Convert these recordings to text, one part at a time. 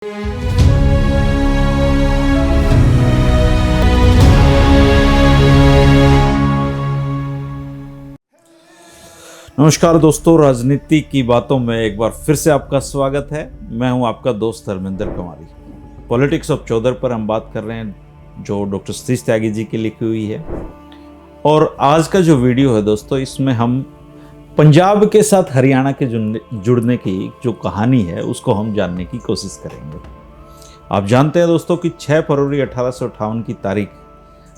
नमस्कार दोस्तों, राजनीति की बातों में एक बार फिर से आपका स्वागत है। मैं हूं आपका दोस्त धर्मेंद्र कुमारी। पॉलिटिक्स ऑफ चौधर पर हम बात कर रहे हैं जो डॉक्टर सतीश त्यागी जी की लिखी हुई है। और आज का जो वीडियो है दोस्तों, इसमें हम पंजाब के साथ हरियाणा के जुड़ने की जो कहानी है उसको हम जानने की कोशिश करेंगे। आप जानते हैं दोस्तों कि 6 फरवरी 1858 की तारीख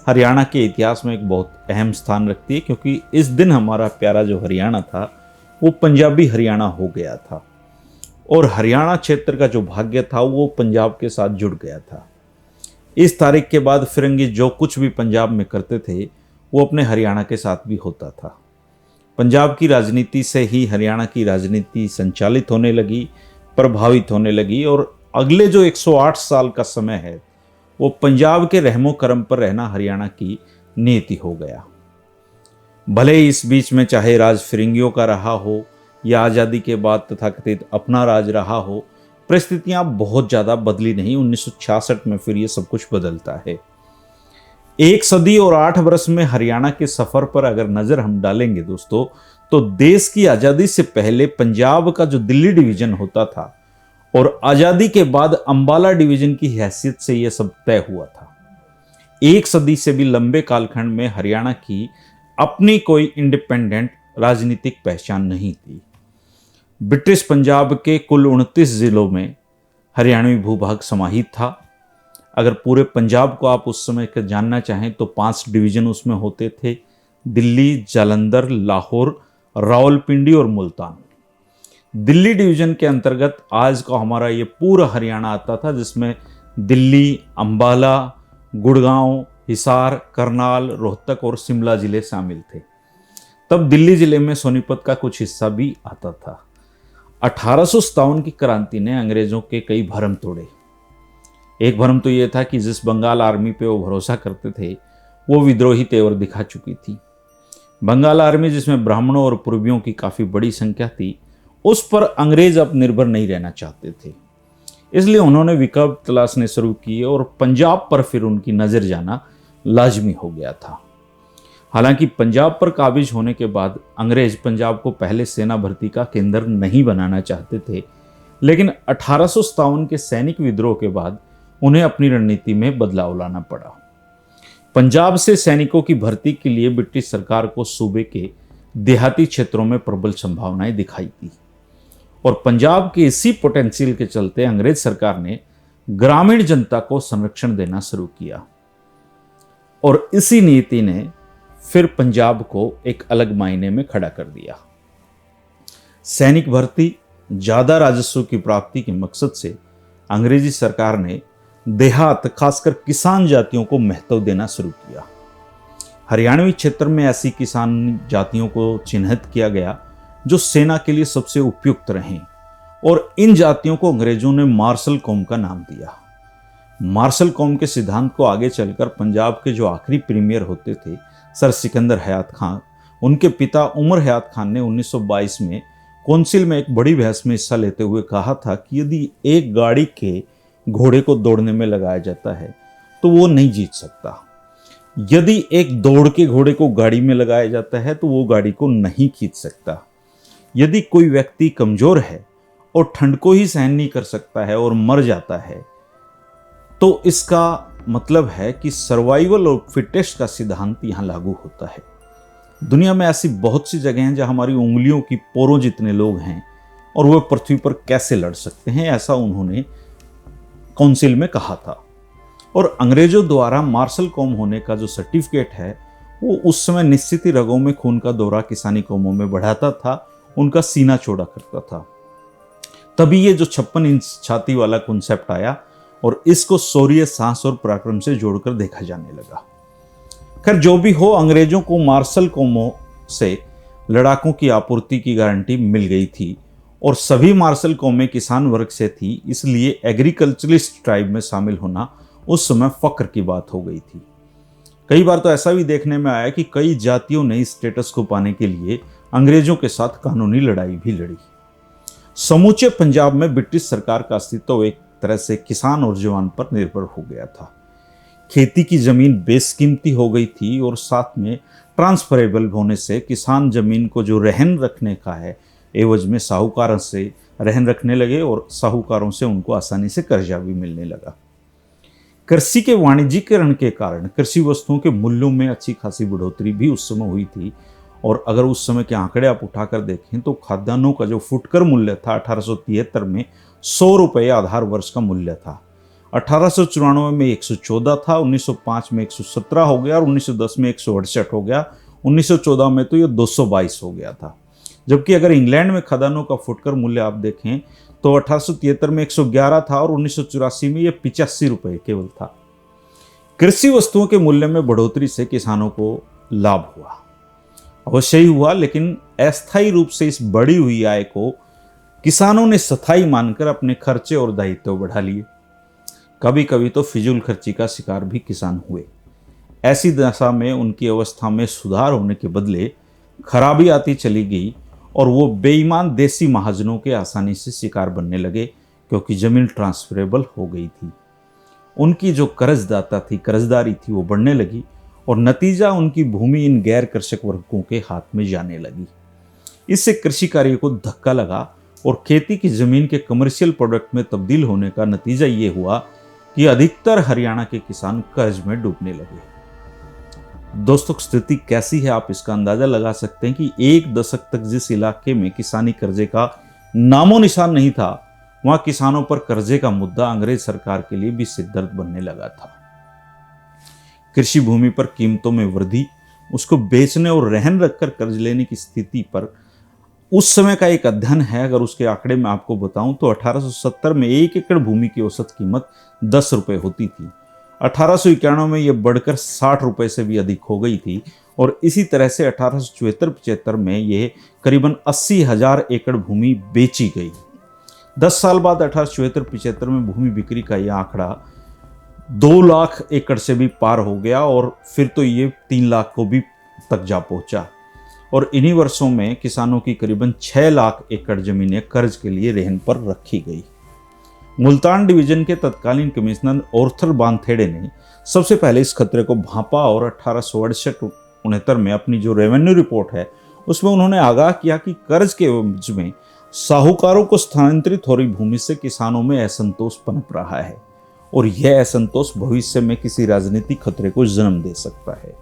हरियाणा के इतिहास में एक बहुत अहम स्थान रखती है, क्योंकि इस दिन हमारा प्यारा जो हरियाणा था वो पंजाबी हरियाणा हो गया था और हरियाणा क्षेत्र का जो भाग्य था वो पंजाब के साथ जुड़ गया था। इस तारीख के बाद फिरंगी जो कुछ भी पंजाब में करते थे वो अपने हरियाणा के साथ भी होता था। पंजाब की राजनीति से ही हरियाणा की राजनीति संचालित होने लगी, प्रभावित होने लगी और अगले जो 108 साल का समय है वो पंजाब के रहमो करम पर रहना हरियाणा की नीति हो गया। भले ही इस बीच में चाहे राज फिरंगियों का रहा हो या आज़ादी के बाद तथाकथित अपना राज रहा हो, परिस्थितियां बहुत ज़्यादा बदली नहीं। 1966 में फिर ये सब कुछ बदलता है। 1 सदी और 8 वर्ष में हरियाणा के सफ़र पर अगर नज़र हम डालेंगे दोस्तों, तो देश की आज़ादी से पहले पंजाब का जो दिल्ली डिवीज़न होता था और आज़ादी के बाद अंबाला डिवीजन की हैसियत से यह सब तय हुआ था। 1 सदी से भी लंबे कालखंड में हरियाणा की अपनी कोई इंडिपेंडेंट राजनीतिक पहचान नहीं थी। ब्रिटिश पंजाब के कुल 29 जिलों में हरियाणवी भूभाग समाहित था। अगर पूरे पंजाब को आप उस समय का जानना चाहें तो 5 डिवीजन उसमें होते थे: दिल्ली, जालंधर, लाहौर, रावलपिंडी और मुल्तान। दिल्ली डिवीजन के अंतर्गत आज का हमारा ये पूरा हरियाणा आता था, जिसमें दिल्ली, अंबाला, गुड़गांव, हिसार, करनाल, रोहतक और शिमला जिले शामिल थे। तब दिल्ली जिले में सोनीपत का कुछ हिस्सा भी आता था। 1857 की क्रांति ने अंग्रेजों के कई भरम तोड़े। एक भरम तो ये था कि जिस बंगाल आर्मी पे वो भरोसा करते थे वो विद्रोही तेवर दिखा चुकी थी। बंगाल आर्मी, जिसमें ब्राह्मणों और पूर्वियों की काफ़ी बड़ी संख्या थी, उस पर अंग्रेज अब निर्भर नहीं रहना चाहते थे। इसलिए उन्होंने विकल्प तलाशने शुरू किए और पंजाब पर फिर उनकी नज़र जाना लाजमी हो गया था। हालांकि पंजाब पर काबिज होने के बाद अंग्रेज पंजाब को पहले सेना भर्ती का केंद्र नहीं बनाना चाहते थे, लेकिन 1857 के सैनिक विद्रोह के बाद उन्हें अपनी रणनीति में बदलाव लाना पड़ा। पंजाब से सैनिकों की भर्ती के लिए ब्रिटिश सरकार को सूबे के देहाती क्षेत्रों में प्रबल संभावनाएं दिखाई दी और पंजाब के इसी पोटेंशियल के चलते अंग्रेज सरकार ने ग्रामीण जनता को संरक्षण देना शुरू किया और इसी नीति ने फिर पंजाब को एक अलग मायने में खड़ा कर दिया। सैनिक भर्ती, ज़्यादा राजस्व की प्राप्ति के मकसद से अंग्रेजी सरकार ने देहात, खासकर किसान जातियों को महत्व देना शुरू किया। हरियाणवी क्षेत्र में ऐसी किसान जातियों को चिन्हित किया गया जो सेना के लिए सबसे उपयुक्त रहें और इन जातियों को अंग्रेजों ने मार्शल कौम का नाम दिया। मार्शल कौम के सिद्धांत को आगे चलकर पंजाब के जो आखिरी प्रीमियर होते थे सर सिकंदर हयात खान, उनके पिता उमर हयात खान ने 1922 में कौंसिल में एक बड़ी बहस में हिस्सा लेते हुए कहा था कि यदि एक गाड़ी के घोड़े को दौड़ने में लगाया जाता है तो वो नहीं जीत सकता। यदि एक दौड़ के घोड़े को गाड़ी में लगाया जाता है तो वो गाड़ी को नहीं खींच सकता। यदि कोई व्यक्ति कमजोर है और ठंड को ही सहन नहीं कर सकता है और मर जाता है तो इसका मतलब है कि सर्वाइवल और फिटेस्ट का सिद्धांत यहाँ लागू होता है। दुनिया में ऐसी बहुत सी जगह हैं जहाँ हमारी उंगलियों की पोरों जितने लोग हैं और वह पृथ्वी पर कैसे लड़ सकते हैं, ऐसा उन्होंने काउंसिल में कहा था। और अंग्रेजों द्वारा मार्शल कौम होने का जो सर्टिफिकेट है वो उस समय निश्चित ही रगों में खून का दौरा किसानी कौमों में बढ़ाता था, उनका सीना चौड़ा करता था। तभी ये जो 56 इंच छाती वाला कॉन्सेप्ट आया और इसको शौर्य, साहस और पराक्रम से जोड़कर देखा जाने लगा। खैर जो भी हो, अंग्रेजों को मार्शल कौमों से लड़ाकों की आपूर्ति की गारंटी मिल गई थी और सभी मार्शल कौमें किसान वर्ग से थी, इसलिए एग्रीकल्चरिस्ट ट्राइब में शामिल होना उस समय फक्र की बात हो गई थी। कई बार तो ऐसा भी देखने में आया कि कई जातियों ने इस स्टेटस को पाने के लिए अंग्रेजों के साथ कानूनी लड़ाई भी लड़ी। समूचे पंजाब में ब्रिटिश सरकार का अस्तित्व एक तरह से किसान और जवान पर निर्भर हो गया था। खेती की जमीन बेशकीमती हो गई थी और साथ में ट्रांसफरेबल होने से किसान जमीन को जो रहन रखने का है एवज में साहूकारों से रहन रखने लगे और साहूकारों से उनको आसानी से कर्जा भी मिलने लगा। कृषि के वाणिज्यीकरण के कारण कृषि वस्तुओं के मूल्यों में अच्छी खासी बढ़ोतरी भी उस समय हुई थी। और अगर उस समय के आंकड़े आप उठाकर देखें तो खाद्यान्नों का जो फुटकर मूल्य था 1873 में 100 रुपये आधार वर्ष का मूल्य था। 1894 में 114 था, 1905 में 117 हो गया और 1910 में 168 हो गया। 1914 में तो ये 222 हो गया था। जबकि अगर इंग्लैंड में खाद्यान्नों का फुटकर मूल्य आप देखें तो 1873 में 111 था और 1984 में ये 85 रुपये केवल था। कृषि वस्तुओं के मूल्य में बढ़ोतरी से किसानों को लाभ हुआ, अवश्य ही हुआ, लेकिन अस्थायी रूप से इस बढ़ी हुई आय को किसानों ने स्थायी मानकर अपने खर्चे और दायित्व बढ़ा लिए। कभी कभी तो फिजूल खर्ची का शिकार भी किसान हुए। ऐसी दशा में उनकी अवस्था में सुधार होने के बदले खराबी आती चली गई और वो बेईमान देसी महाजनों के आसानी से शिकार बनने लगे, क्योंकि जमीन ट्रांसफरेबल हो गई थी। उनकी जो कर्जदाता थी, कर्जदारी थी, वो बढ़ने लगी और नतीजा उनकी भूमि इन गैर कृषक वर्गों के हाथ में जाने लगी। इससे कृषि कार्य को धक्का लगा और खेती की जमीन के कमर्शियल प्रोडक्ट में तब्दील होने का नतीजा ये हुआ कि अधिकतर हरियाणा के किसान कर्ज में डूबने लगे। दोस्तों, स्थिति कैसी है आप इसका अंदाजा लगा सकते हैं कि एक दशक तक जिस इलाके में किसानी कर्जे का नामो निशान नहीं था, वहां किसानों पर कर्जे का मुद्दा अंग्रेज सरकार के लिए भी सिरदर्द बनने लगा था। कृषि भूमि पर कीमतों में वृद्धि, उसको बेचने और रहन रखकर कर्ज लेने की स्थिति पर उस समय का एक अध्ययन है। अगर उसके आंकड़े में आपको बताऊं तो 1870 में 1 एकड़ भूमि की औसत कीमत 10 रुपये होती थी। 1891 में यह बढ़कर 60 रुपये से भी अधिक हो गई थी और इसी तरह से 1874-75 में यह करीबन 80,000 एकड़ भूमि बेची गई। 10 साल बाद 1874-75 में भूमि बिक्री का यह आंकड़ा 2 लाख एकड़ से भी पार हो गया और फिर तो ये 3 लाख को भी तक जा पहुंचा। और इन्हीं वर्षों में किसानों की करीबन 6 लाख एकड़ जमीनें कर्ज के लिए रहन पर रखी गई। मुल्तान डिवीजन के तत्कालीन कमिश्नर ऑर्थर बानथेड़े ने सबसे पहले इस खतरे को भांपा और 1868-69 में अपनी जो रेवेन्यू रिपोर्ट है उसमें उन्होंने आगाह किया कि कर्ज के एवज में साहूकारों को स्थानांतरित हो रही भूमि से किसानों में असंतोष पनप रहा है और यह असंतोष भविष्य में किसी राजनीतिक खतरे को जन्म दे सकता है।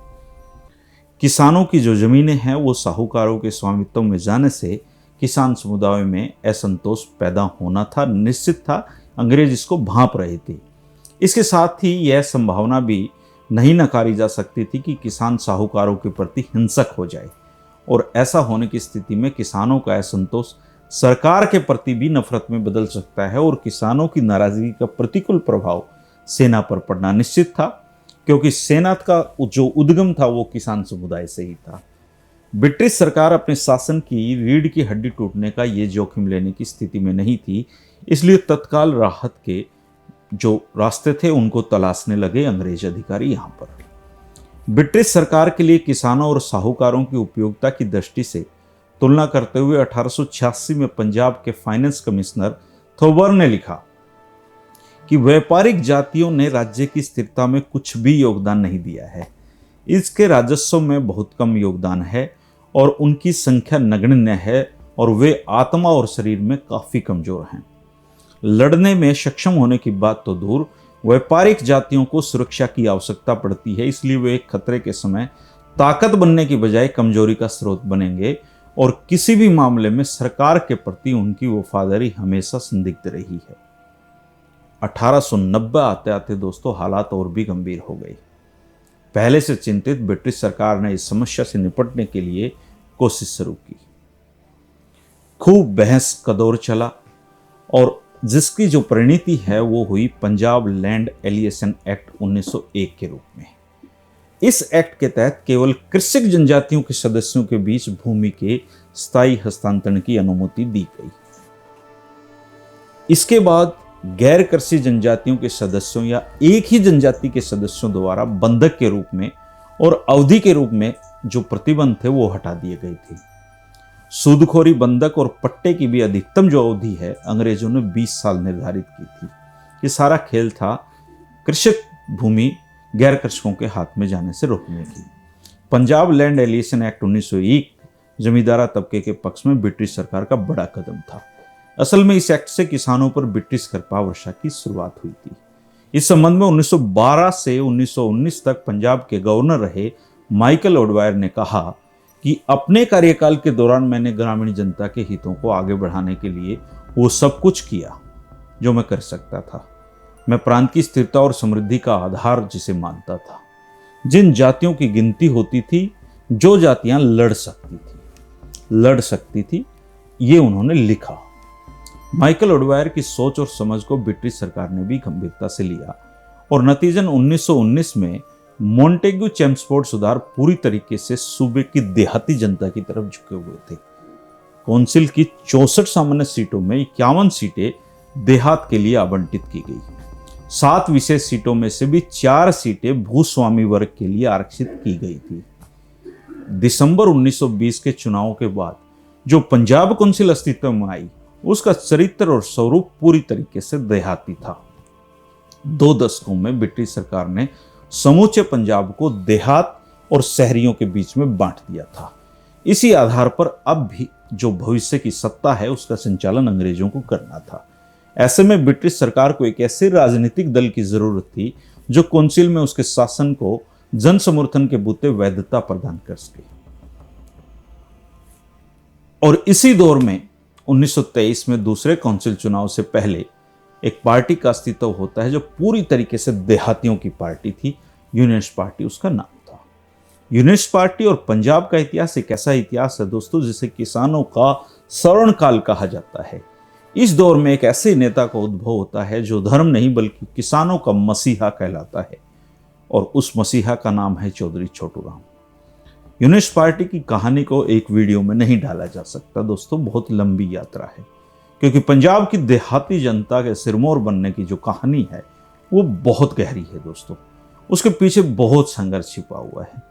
किसानों की जो जमीनें हैं वो साहूकारों के स्वामित्व में जाने से किसान समुदाय में असंतोष पैदा होना था, निश्चित था। अंग्रेज इसको भांप रहे थे। इसके साथ ही यह संभावना भी नहीं नकारी जा सकती थी कि किसान साहूकारों के प्रति हिंसक हो जाए और ऐसा होने की स्थिति में किसानों का असंतोष सरकार के प्रति भी नफरत में बदल सकता है और किसानों की नाराजगी का प्रतिकूल प्रभाव सेना पर पड़ना निश्चित था, क्योंकि सेना का जो उद्गम था वो किसान समुदाय से ही था। ब्रिटिश सरकार अपने शासन की रीढ़ की हड्डी टूटने का ये जोखिम लेने की स्थिति में नहीं थी, इसलिए तत्काल राहत के जो रास्ते थे उनको तलाशने लगे अंग्रेज अधिकारी। यहाँ पर ब्रिटिश सरकार के लिए किसानों और साहूकारों की उपयोगिता की दृष्टि से तुलना करते हुए 1886 में पंजाब के फाइनेंस कमिश्नर थोबर ने लिखा कि व्यापारिक जातियों ने राज्य की स्थिरता में कुछ भी योगदान नहीं दिया है। इसके राजस्व में बहुत कम योगदान है और उनकी संख्या नगण्य है और वे आत्मा और शरीर में काफ़ी कमज़ोर हैं। लड़ने में सक्षम होने की बात तो दूर, व्यापारिक जातियों को सुरक्षा की आवश्यकता पड़ती है, इसलिए वे एक खतरे के समय ताकत बनने की बजाय कमजोरी का स्रोत बनेंगे और किसी भी मामले में सरकार के प्रति उनकी वफादारी हमेशा संदिग्ध रही है। 1890 आते आते दोस्तों हालात और भी गंभीर हो गए। पहले से चिंतित ब्रिटिश सरकार ने इस समस्या से निपटने के लिए कोशिश शुरू की। खूब बहस का दौर चला और जिसकी जो परिणति है वो हुई पंजाब लैंड एलिएशन एक्ट 1901 के रूप में। इस एक्ट के तहत केवल कृषक जनजातियों के सदस्यों के बीच भूमि के स्थायी हस्तांतरण की अनुमति दी गई। इसके बाद गैर कृषि जनजातियों के सदस्यों या एक ही जनजाति के सदस्यों द्वारा बंधक के रूप में और अवधि के रूप में जो प्रतिबंध थे वो हटा दिए गए थे। सूदखोरी, बंधक और पट्टे की भी अधिकतम जो अवधि है अंग्रेजों ने 20 साल निर्धारित की थी। कि सारा खेल था कृषक भूमि गैर कृषकों के हाथ में जाने से रोकने की। पंजाब लैंड एलिएशन एक्ट 1901 जमींदारा तबके के पक्ष में ब्रिटिश सरकार का बड़ा कदम था। असल में इस एक्ट से किसानों पर ब्रिटिश कृपा वर्षा की शुरुआत हुई थी। इस संबंध में 1912 से 1919 तक पंजाब के गवर्नर रहे माइकल ओडवायर ने कहा कि अपने कार्यकाल के दौरान मैंने ग्रामीण जनता के हितों को आगे बढ़ाने के लिए वो सब कुछ किया जो मैं कर सकता था। मैं प्रांत की स्थिरता और समृद्धि का आधार जिसे मानता था। जिन जातियों की गिनती होती थी, जो जातियां लड़ सकती थी, ये उन्होंने लिखा। माइकल ओडवायर की सोच और समझ को ब्रिटिश सरकार ने भी गंभीरता से लिया और नतीजन 1919 में मॉन्टेग्यू चेम्सफोर्ड सुधार पूरी तरीके से सूबे की देहाती जनता की तरफ झुके हुए थे। काउंसिल की 64 सामान्य सीटों में 51 सीटें देहात के लिए आवंटित की गई। 7 विशेष सीटों में से भी 4 सीटें भूस्वामी वर्ग के लिए आरक्षित की गई थी। दिसंबर 1920 के चुनाव के बाद जो पंजाब काउंसिल अस्तित्व में आई, उसका चरित्र और स्वरूप पूरी तरीके से देहाती था। 2 दशकों में ब्रिटिश सरकार ने समूचे पंजाब को देहात और शहरियों के बीच में बांट दिया था। इसी आधार पर अब भी जो भविष्य की सत्ता है, उसका संचालन अंग्रेजों को करना था। ऐसे में ब्रिटिश सरकार को एक ऐसे राजनीतिक दल की जरूरत थी जो काउंसिल में उसके शासन को जन समर्थन के बूते वैधता प्रदान कर सके। और इसी दौर में 1923 में दूसरे काउंसिल चुनाव से पहले एक पार्टी का अस्तित्व होता है जो पूरी तरीके से देहातियों की पार्टी थी। यूनियनिस्ट पार्टी उसका नाम था। यूनियनिस्ट पार्टी और पंजाब का इतिहास एक ऐसा इतिहास है दोस्तों जिसे किसानों का स्वर्ण काल कहा जाता है। इस दौर में एक ऐसे नेता का उद्भव होता है जो धर्म नहीं बल्कि किसानों का मसीहा कहलाता है, और उस मसीहा का नाम है चौधरी छोटू राम। यूनियनिस्ट पार्टी की कहानी को एक वीडियो में नहीं डाला जा सकता दोस्तों, बहुत लंबी यात्रा है, क्योंकि पंजाब की देहाती जनता के सिरमौर बनने की जो कहानी है वो बहुत गहरी है दोस्तों। उसके पीछे बहुत संघर्ष छिपा हुआ है।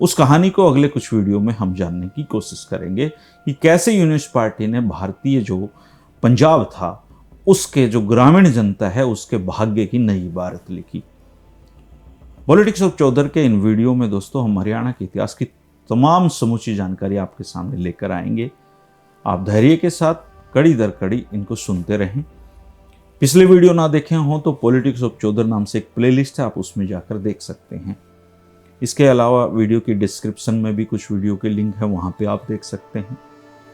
उस कहानी को अगले कुछ वीडियो में हम जानने की कोशिश करेंगे कि कैसे यूनियनिस्ट पार्टी ने भारतीय जो पंजाब था उसके जो ग्रामीण जनता है उसके भाग्य की नई इबारत लिखी। पॉलिटिक्स ऑफ चौधर के इन वीडियो में दोस्तों हम हरियाणा के इतिहास की तमाम समूची जानकारी आपके सामने लेकर आएंगे। आप धैर्य के साथ कड़ी दर कड़ी इनको सुनते रहें। पिछले वीडियो ना देखे हों तो पॉलिटिक्स ऑफ चौधर नाम से एक प्लेलिस्ट है, आप उसमें जाकर देख सकते हैं। इसके अलावा वीडियो की डिस्क्रिप्शन में भी कुछ वीडियो के लिंक है, वहाँ पे आप देख सकते हैं।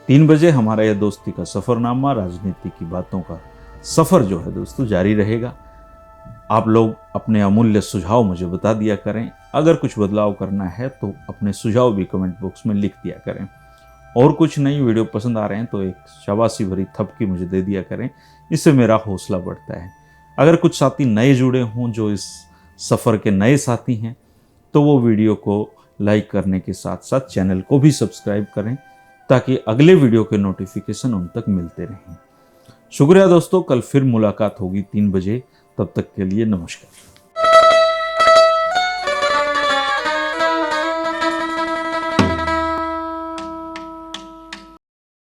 3 बजे हमारा यह दोस्ती का सफ़रनामा, राजनीति की बातों का सफ़र जो है दोस्तों जारी रहेगा। आप लोग अपने अमूल्य सुझाव मुझे बता दिया करें। अगर कुछ बदलाव करना है तो अपने सुझाव भी कमेंट बॉक्स में लिख दिया करें। और कुछ नई वीडियो पसंद आ रहे हैं तो एक शाबाशी भरी थपकी मुझे दे दिया करें, इससे मेरा हौसला बढ़ता है। अगर कुछ साथी नए जुड़े हों जो इस सफ़र के नए साथी हैं तो वो वीडियो को लाइक करने के साथ साथ चैनल को भी सब्सक्राइब करें ताकि अगले वीडियो के नोटिफिकेशन उन तक मिलते रहें। शुक्रिया दोस्तों, कल फिर मुलाकात होगी 3 बजे। तब तक के लिए नमस्कार।